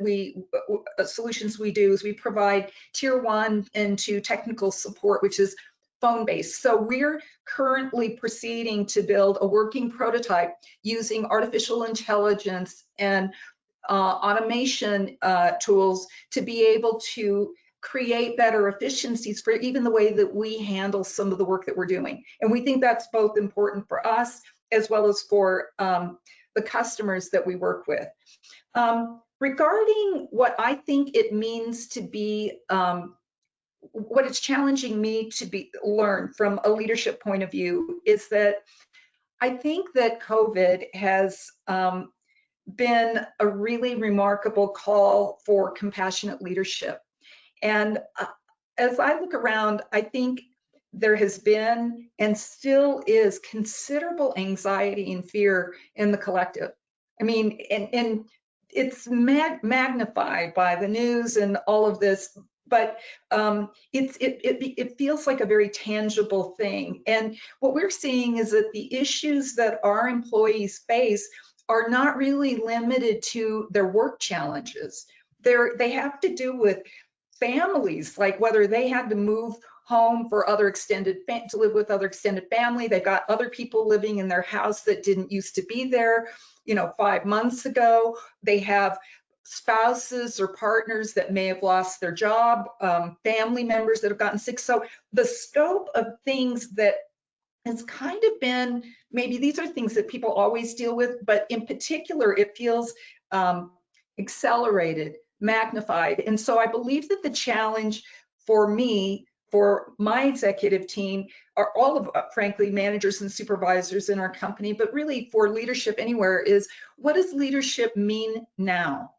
solutions we do is we provide tier 1 and 2 technical support, which is phone-based. So we're currently proceeding to build a working prototype using artificial intelligence and automation tools to be able to create better efficiencies for even the way that we handle some of the work that we're doing. And we think that's both important for us as well as for the customers that we work with. Regarding what I think it means to be, what it's challenging me to learn from a leadership point of view, is that I think that COVID has been a really remarkable call for compassionate leadership. And as I look around, I think there has been and still is considerable anxiety and fear in the collective. I mean, and it's magnified by the news and all of this, but it feels like a very tangible thing. And what we're seeing is that the issues that our employees face are not really limited to their work challenges. They have to do with families, like whether they had to move home for to live with other extended family. They've got other people living in their house that didn't used to be there, 5 months ago. They have spouses or partners that may have lost their job, family members that have gotten sick. So the scope of things that has kind of been, maybe these are things that people always deal with, but in particular, it feels accelerated, magnified. And so I believe that the challenge for me, for my executive team, are all of, frankly, managers and supervisors in our company, but really for leadership anywhere, is what does leadership mean now?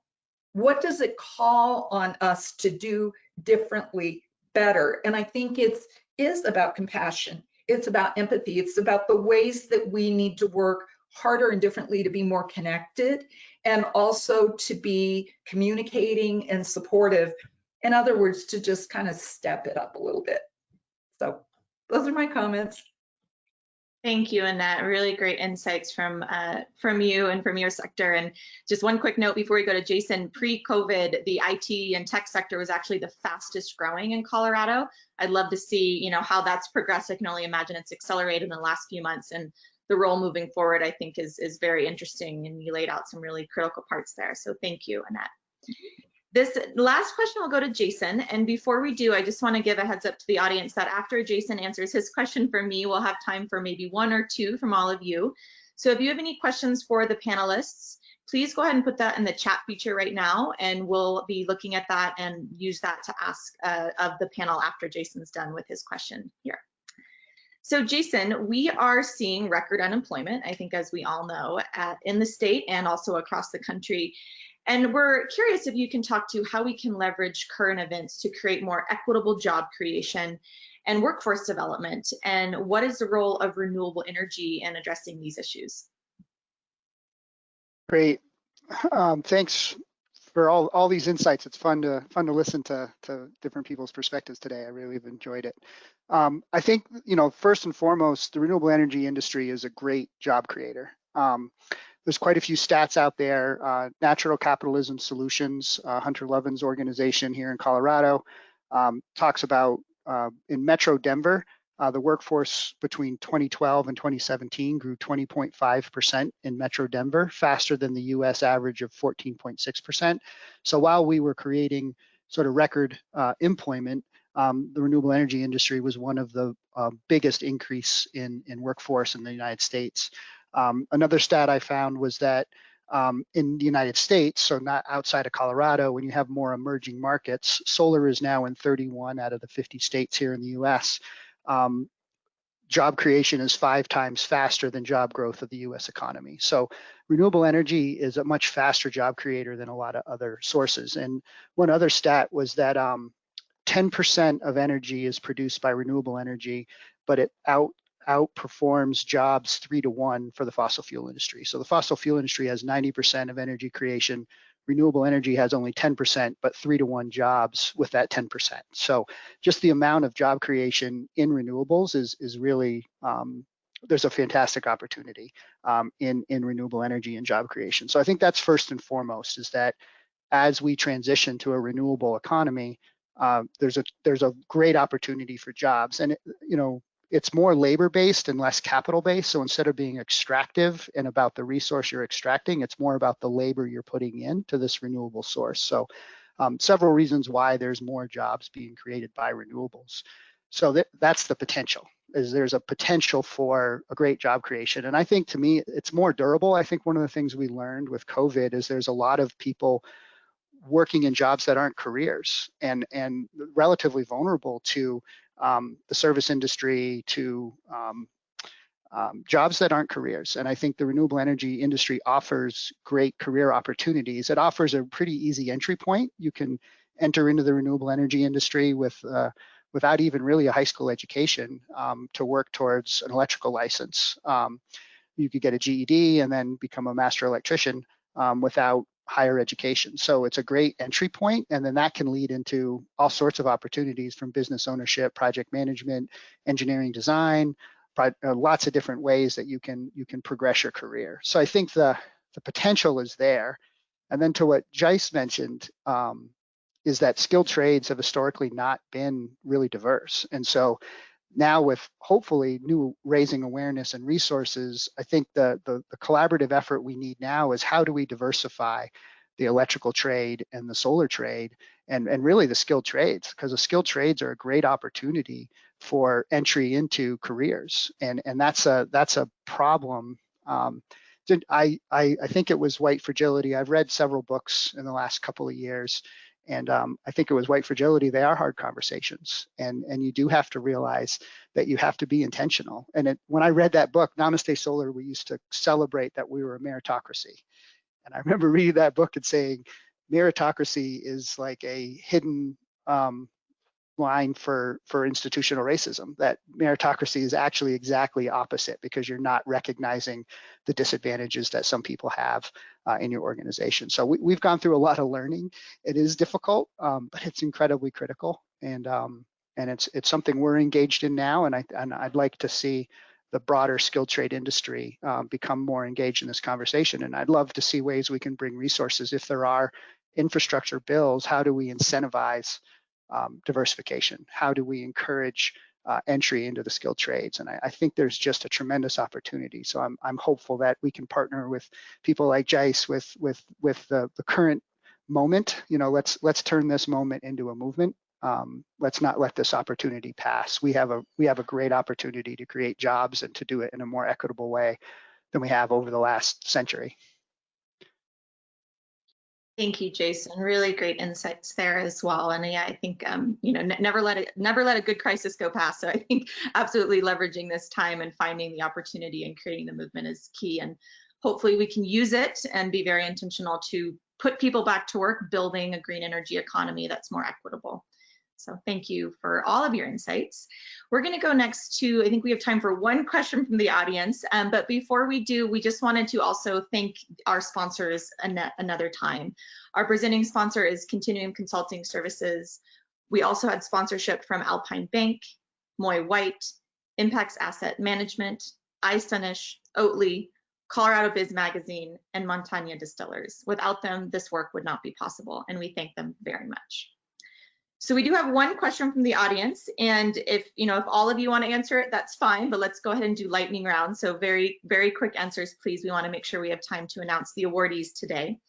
What does it call on us to do differently, better? And I think it is about compassion. It's about empathy. It's about the ways that we need to work harder and differently to be more connected, and also to be communicating and supportive. In other words, to just kind of step it up a little bit. So those are my comments. Thank you, Annette. Really great insights from you and from your sector. And just one quick note before we go to Jason, pre-COVID, the IT and tech sector was actually the fastest growing in Colorado. I'd love to see, how that's progressed. I can only imagine it's accelerated in the last few months, and the role moving forward, I think, is very interesting. And you laid out some really critical parts there. So thank you, Annette. This last question will go to Jason. And before we do, I just want to give a heads up to the audience that after Jason answers his question for me, we'll have time for maybe 1 or 2 from all of you. So if you have any questions for the panelists, please go ahead and put that in the chat feature right now, and we'll be looking at that and use that to ask of the panel after Jason's done with his question here. So Jason, we are seeing record unemployment, I think, as we all know, in the state and also across the country. And we're curious if you can talk to how we can leverage current events to create more equitable job creation and workforce development, and what is the role of renewable energy in addressing these issues? Great. Thanks for all these insights. It's fun to listen to different people's perspectives today. I really have enjoyed it. I think, first and foremost, the renewable energy industry is a great job creator. there's quite a few stats out there. Natural Capitalism Solutions, Hunter Lovin's organization here in Colorado, talks about in Metro Denver, the workforce between 2012 and 2017 grew 20.5% in Metro Denver, faster than the US average of 14.6%. So while we were creating sort of record employment, the renewable energy industry was one of the biggest increase in workforce in the United States. Another stat I found was that in the United States, so not outside of Colorado, when you have more emerging markets, solar is now in 31 out of the 50 states here in the US. Job creation is 5 times faster than job growth of the US economy. So renewable energy is a much faster job creator than a lot of other sources. And one other stat was that 10% of energy is produced by renewable energy, but it outperforms jobs 3 to 1 for the fossil fuel industry. So the fossil fuel industry has 90% of energy creation. Renewable energy has only 10%, but 3 to 1 jobs with that 10%. So just the amount of job creation in renewables is really, there's a fantastic opportunity in renewable energy and job creation. So I think that's first and foremost, is that as we transition to a renewable economy, there's a great opportunity for jobs. And it's more labor-based and less capital-based. So instead of being extractive and about the resource you're extracting, it's more about the labor you're putting into this renewable source. So several reasons why there's more jobs being created by renewables. So that's the potential, is there's a potential for a great job creation. And I think, to me, it's more durable. I think one of the things we learned with COVID is there's a lot of people working in jobs that aren't careers and relatively vulnerable to the service industry, to jobs that aren't careers. And I think the renewable energy industry offers great career opportunities. It offers a pretty easy entry point. You can enter into the renewable energy industry without even really a high school education to work towards an electrical license. You could get a GED and then become a master electrician without higher education. So it's a great entry point, and then that can lead into all sorts of opportunities, from business ownership, project management, engineering design, lots of different ways that you can progress your career. So I think the potential is there. And then to what Jice mentioned, is that skilled trades have historically not been really diverse. And so now, with hopefully new raising awareness and resources, I think the collaborative effort we need now is, how do we diversify the electrical trade and the solar trade and really the skilled trades, because the skilled trades are a great opportunity for entry into careers. And that's a problem. I think it was White Fragility. I've read several books in the last couple of years. And I think it was White Fragility. They are hard conversations, and you do have to realize that you have to be intentional. And when I read that book, Namasté Solar, we used to celebrate that we were a meritocracy. And I remember reading that book and saying, meritocracy is like a hidden line for institutional racism, that meritocracy is actually exactly opposite, because you're not recognizing the disadvantages that some people have in your organization. So we've gone through a lot of learning. It is difficult, but it's incredibly critical, and it's something we're engaged in now. And I'd like to see the broader skilled trade industry become more engaged in this conversation. And I'd love to see ways we can bring resources. If there are infrastructure bills, how do we incentivize diversification? How do we encourage entry into the skilled trades? And I think there's just a tremendous opportunity. So I'm hopeful that we can partner with people like Jice with the current moment. Let's turn this moment into a movement. Let's not let this opportunity pass. We have a great opportunity to create jobs and to do it in a more equitable way than we have over the last century. Thank you, Jason. Really great insights there as well. And yeah, I think never let a good crisis go past. So I think absolutely leveraging this time and finding the opportunity and creating the movement is key. And hopefully we can use it and be very intentional to put people back to work, building a green energy economy that's more equitable. So thank you for all of your insights. We're going to go next to, I think we have time for one question from the audience. But before we do, we just wanted to also thank our sponsors another time. Our presenting sponsor is Continuum Consulting Services. We also had sponsorship from Alpine Bank, Moy White, Impacts Asset Management, Istonish, Oatly, Colorado Biz Magazine, and Montana Distillers. Without them, this work would not be possible, and we thank them very much. So we do have one question from the audience, and if all of you want to answer it, that's fine, but let's go ahead and do lightning round. So very, very quick answers, please. We want to make sure we have time to announce the awardees today.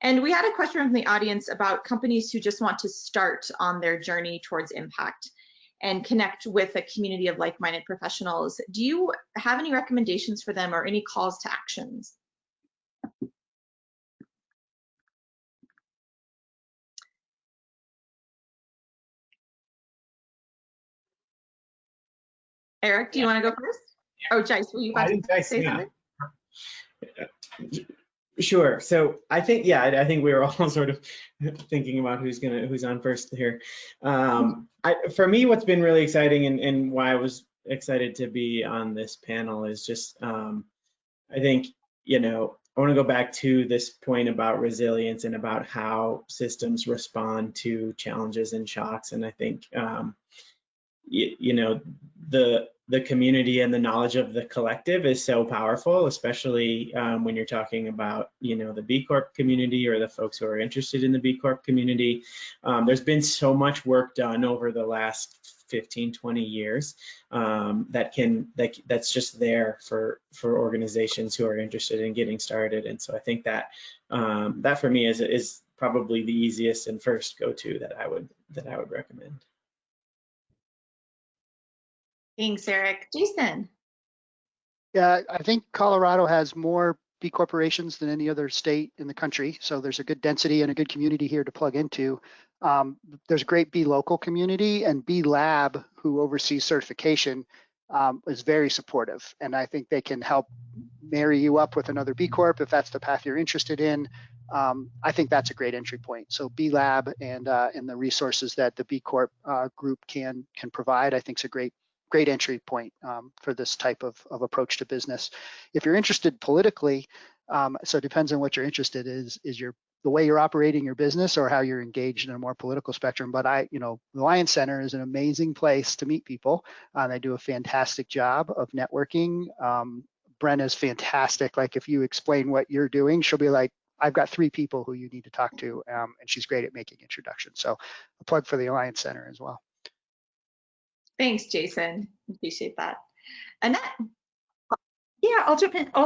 And we had a question from the audience about companies who just want to start on their journey towards impact and connect with a community of like-minded professionals. Do you have any recommendations for them or any calls to actions? Eric, do you want to go first? Oh, Jice, were you about to say something? Sure. So I think, I think we were all sort of thinking about who's on first here. For me, what's been really exciting and why I was excited to be on this panel is just, I think, I want to go back to this point about resilience and about how systems respond to challenges and shocks. And I think, the community and the knowledge of the collective is so powerful, especially when you're talking about, the B Corp community or the folks who are interested in the B Corp community. There's been so much work done over the last 15, 20 years that's just there for organizations who are interested in getting started. And so I think that that for me is probably the easiest and first go-to that I would recommend. Thanks, Eric. Jason. Yeah, I think Colorado has more B corporations than any other state in the country. So there's a good density and a good community here to plug into. There's a great B local community, and B Lab, who oversees certification, is very supportive. And I think they can help marry you up with another B Corp if that's the path you're interested in. I think that's a great entry point. So B Lab and the resources that the B Corp group can provide, I think is a great entry point for this type of approach to business. If you're interested politically, so it depends on what you're interested in, is the way you're operating your business or how you're engaged in a more political spectrum. But the Alliance Center is an amazing place to meet people. They do a fantastic job of networking. Brenna's fantastic. Like if you explain what you're doing, she'll be like, I've got 3 people who you need to talk to, and she's great at making introductions. So a plug for the Alliance Center as well. Thanks, Jason. Appreciate that. Annette. Yeah, I'll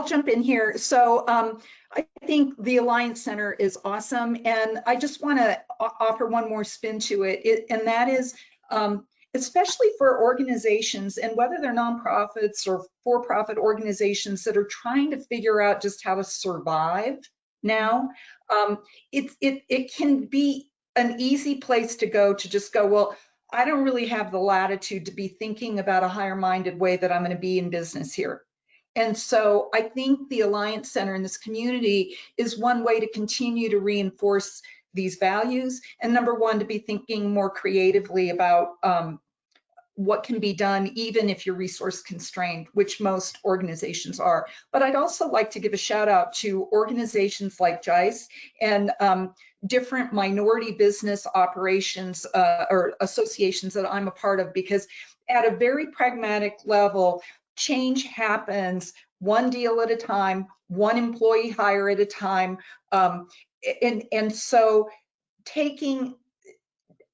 jump in here. So I think the Alliance Center is awesome, and I just want to offer one more spin to it, and that is especially for organizations, and whether they're nonprofits or for-profit organizations that are trying to figure out just how to survive now. It can be an easy place to go to just go, well, I don't really have the latitude to be thinking about a higher-minded way that I'm going to be in business here. And so I think the Alliance Center in this community is one way to continue to reinforce these values. And number one, to be thinking more creatively about what can be done, even if you're resource constrained, which most organizations are. But I'd also like to give a shout out to organizations like Jice and different minority business operations or associations that I'm a part of, because at a very pragmatic level, change happens one deal at a time, one employee hire at a time. And so taking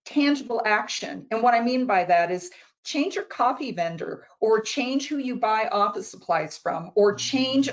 tangible action, and what I mean by that is change your coffee vendor, or change who you buy office supplies from, or change,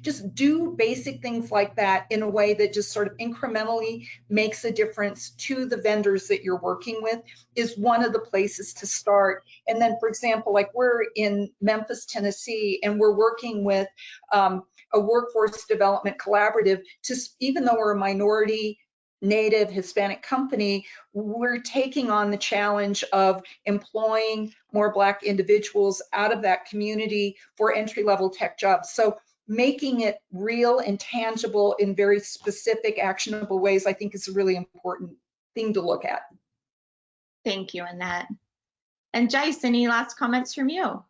just do basic things like that in a way that just sort of incrementally makes a difference to the vendors that you're working with, is one of the places to start. And then, for example, like we're in Memphis, Tennessee, and we're working with a workforce development collaborative to, even though we're a minority Native Hispanic company, we're taking on the challenge of employing more Black individuals out of that community for entry-level tech jobs. So making it real and tangible in very specific, actionable ways, I think is a really important thing to look at. Thank you, Annette. And Jice, any last comments from you?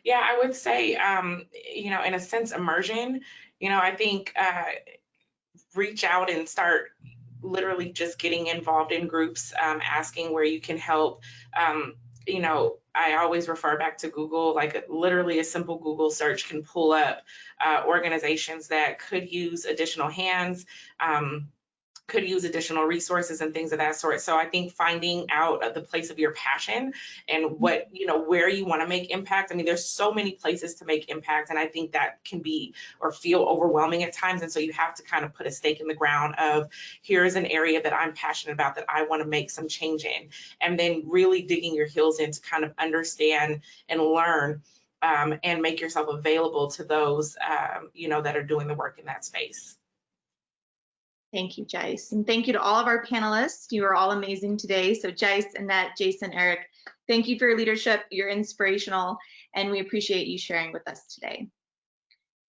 Yeah, I would say, in a sense, immersion. I think reach out and start literally just getting involved in groups, asking where you can help. I always refer back to Google. Like literally a simple Google search can pull up organizations that could use additional hands, could use additional resources and things of that sort. So I think finding out the place of your passion and what, where you want to make impact. I mean, there's so many places to make impact, and I think that can be or feel overwhelming at times. And so you have to kind of put a stake in the ground of, here's an area that I'm passionate about that I want to make some change in, and then really digging your heels in to kind of understand and learn and make yourself available to those, that are doing the work in that space. Thank you, Jice. And thank you to all of our panelists. You are all amazing today. So Jice, Annette, Jason, Eric, thank you for your leadership. You're inspirational, and we appreciate you sharing with us today.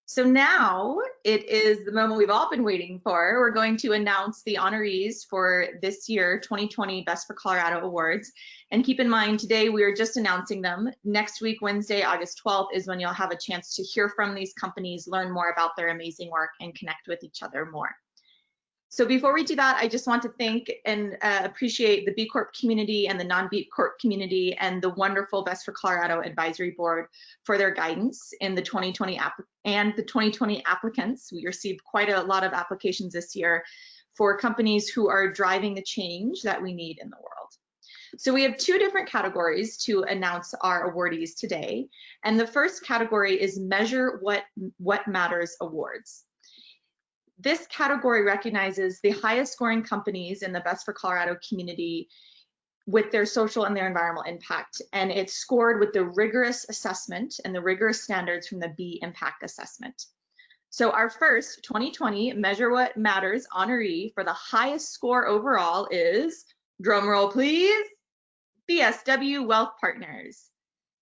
So now it is the moment we've all been waiting for. We're going to announce the honorees for this year 2020 Best for Colorado Awards. And keep in mind, today we are just announcing them. Next week, Wednesday, August 12th, is when you'll have a chance to hear from these companies, learn more about their amazing work, and connect with each other more. So before we do that, I just want to thank and appreciate the B Corp community and the non-B Corp community and the wonderful Best for Colorado Advisory Board for their guidance in the 2020 applicants. We received quite a lot of applications this year for companies who are driving the change that we need in the world. So we have two different categories to announce our awardees today. And the first category is Measure What Matters Awards. This category recognizes the highest scoring companies in the Best for Colorado community with their social and their environmental impact. And it's scored with the rigorous assessment and the rigorous standards from the B Impact Assessment. So our first 2020 Measure What Matters honoree for the highest score overall is, drumroll please, BSW Wealth Partners.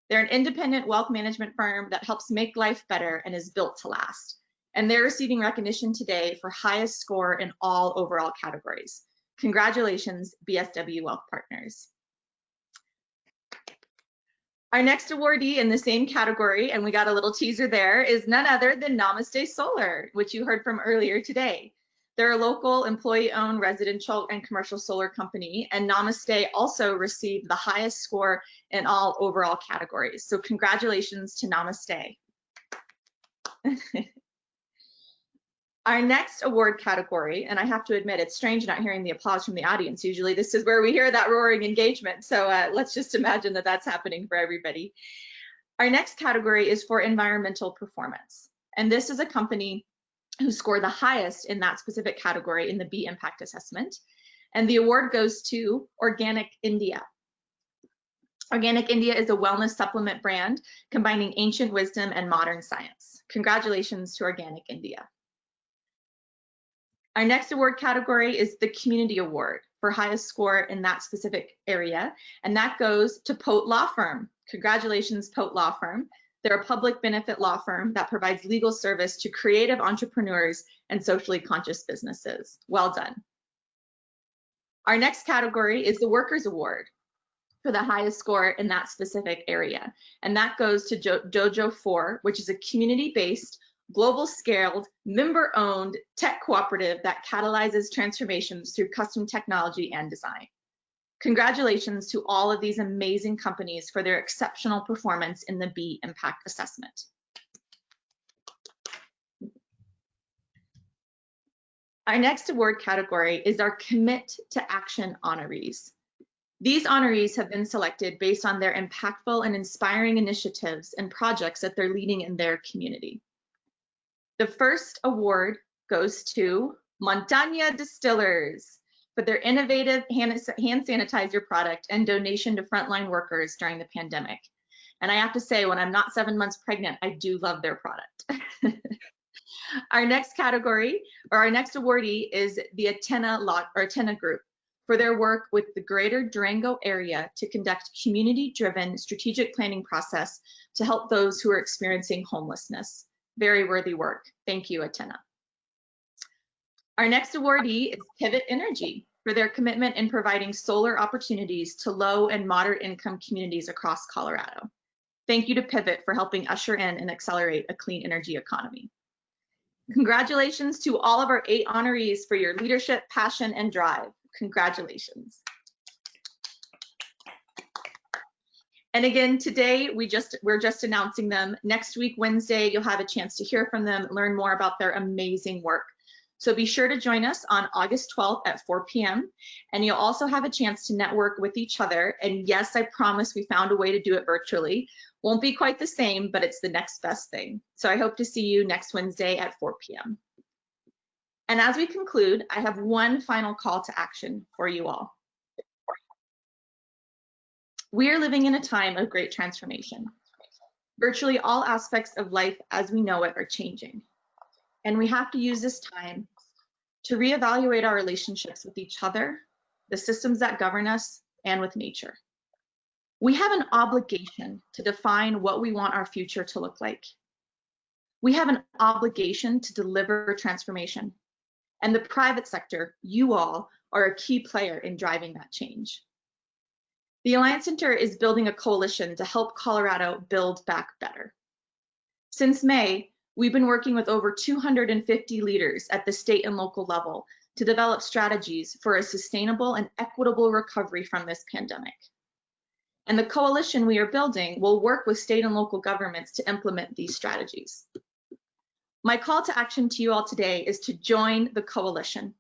They're an independent wealth management firm that helps make life better and is built to last. And they're receiving recognition today for highest score in all overall categories. Congratulations, BSW Wealth Partners. Our next awardee in the same category, and we got a little teaser there, is none other than Namasté Solar, which you heard from earlier today. They're a local employee-owned residential and commercial solar company, and Namasté also received the highest score in all overall categories. So congratulations to Namasté. Our next award category, and I have to admit, it's strange not hearing the applause from the audience. Usually this is where we hear that roaring engagement. So let's just imagine that that's happening for everybody. Our next category is for environmental performance. And this is a company who scored the highest in that specific category in the B Impact Assessment. And the award goes to Organic India. Organic India is a wellness supplement brand combining ancient wisdom and modern science. Congratulations to Organic India. Our next award category is the Community Award for highest score in that specific area, and that goes to Pote Law Firm. Congratulations, Pote Law Firm. They're a public benefit law firm that provides legal service to creative entrepreneurs and socially conscious businesses. Well done. Our next category is the Workers Award for the highest score in that specific area, and that goes to Dojo 4, which is a community-based, global-scaled, member-owned tech cooperative that catalyzes transformations through custom technology and design. Congratulations to all of these amazing companies for their exceptional performance in the B Impact Assessment. Our next award category is our Commit to Action honorees. These honorees have been selected based on their impactful and inspiring initiatives and projects that they're leading in their community. The first award goes to Montaña Distillers for their innovative hand sanitizer product and donation to frontline workers during the pandemic. And I have to say, when I'm not 7 months pregnant, I do love their product. Our next category, or our next awardee, is the Atena Group for their work with the Greater Durango area to conduct community-driven strategic planning process to help those who are experiencing homelessness. Very worthy work. Thank you, Atena. Our next awardee is Pivot Energy for their commitment in providing solar opportunities to low and moderate income communities across Colorado. Thank you to Pivot for helping usher in and accelerate a clean energy economy. Congratulations to all of our 8 honorees for your leadership, passion, and drive. Congratulations. And again, today we're just announcing them. Next week, Wednesday, you'll have a chance to hear from them, learn more about their amazing work. So be sure to join us on August 12th at 4 p.m. And you'll also have a chance to network with each other. And yes, I promise we found a way to do it virtually. Won't be quite the same, but it's the next best thing. So I hope to see you next Wednesday at 4 p.m. And as we conclude, I have one final call to action for you all. We are living in a time of great transformation. Virtually all aspects of life as we know it are changing. And we have to use this time to reevaluate our relationships with each other, the systems that govern us, and with nature. We have an obligation to define what we want our future to look like. We have an obligation to deliver transformation. And the private sector, you all, are a key player in driving that change. The Alliance Center is building a coalition to help Colorado build back better. Since May, we've been working with over 250 leaders at the state and local level to develop strategies for a sustainable and equitable recovery from this pandemic. And the coalition we are building will work with state and local governments to implement these strategies. My call to action to you all today is to join the coalition.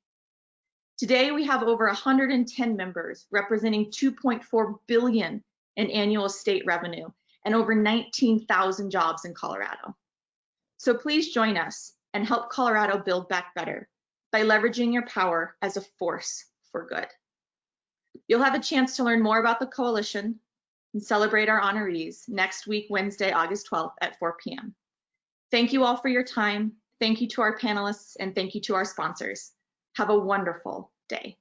Today, we have over 110 members representing $2.4 billion in annual state revenue and over 19,000 jobs in Colorado. So please join us and help Colorado build back better by leveraging your power as a force for good. You'll have a chance to learn more about the coalition and celebrate our honorees next week, Wednesday, August 12th at 4 p.m. Thank you all for your time. Thank you to our panelists and thank you to our sponsors. Have a wonderful day.